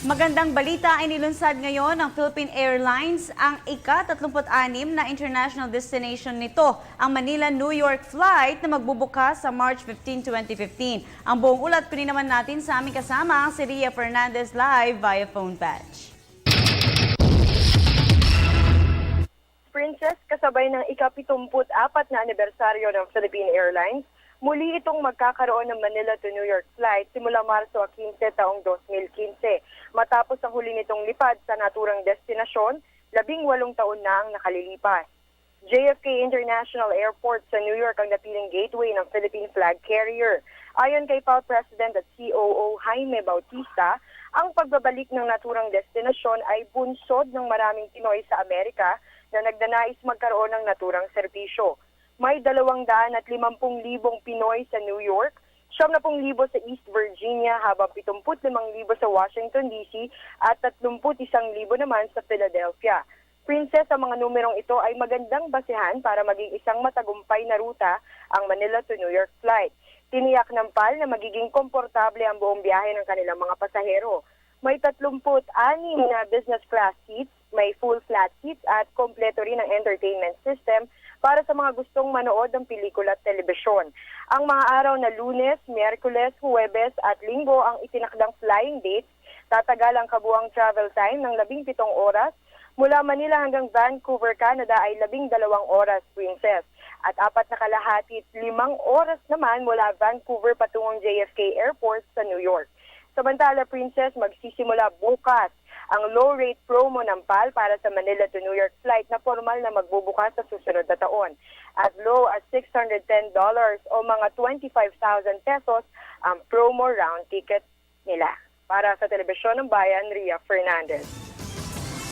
Magandang balita ay nilunsad ngayon ng Philippine Airlines ang ika-36 na international destination nito, ang Manila-New York flight na magbubukas sa March 15, 2015. Ang buong ulat kunin naman natin sa aming kasama, si Ria Fernandez live via phone patch. Princess, kasabay ng ika-74 na anibersaryo ng Philippine Airlines, muli itong magkakaroon ng Manila to New York flight simula Marso 15 taong 2015. Matapos ang huli nitong lipad sa naturang destinasyon, 18 taon na ang nakalilipas. JFK International Airport sa New York ang napiling gateway ng Philippine flag carrier. Ayon kay PAL President at COO Jaime Bautista, ang pagbabalik ng naturang destinasyon ay bunsod ng maraming Pinoy sa Amerika na nagdanais magkaroon ng naturang serbisyo. May 250,000 Pinoy sa New York, 70,000 sa East Virginia, habang 75,000 sa Washington DC at 31,000 naman sa Philadelphia. Princess, ang mga numerong ito ay magandang basehan para maging isang matagumpay na ruta ang Manila to New York flight. Tiniyak ng PAL na magiging komportable ang buong biyahe ng kanilang mga pasahero. May 36 na business class seats, may full flat seats at kompleto rin ang entertainment system para sa mga gustong manood ng pelikula at telebisyon. Ang mga araw na Lunes, Miyerkules, Huwebes at Linggo ang itinakdang flying dates. Tatagal ang kabuang travel time ng 17 oras. Mula Manila hanggang Vancouver, Canada ay 12 oras, Princess. At 4.5 oras naman mula Vancouver patungong JFK Airport sa New York. Samantala, Princess, magsisimula bukas ang low-rate promo ng PAL para sa Manila to New York flight na formal na magbubukas sa susunod na taon. As low as $610 o mga 25,000 pesos ang promo round ticket nila. Para sa Telebisyon ng Bayan, Ria Fernandez.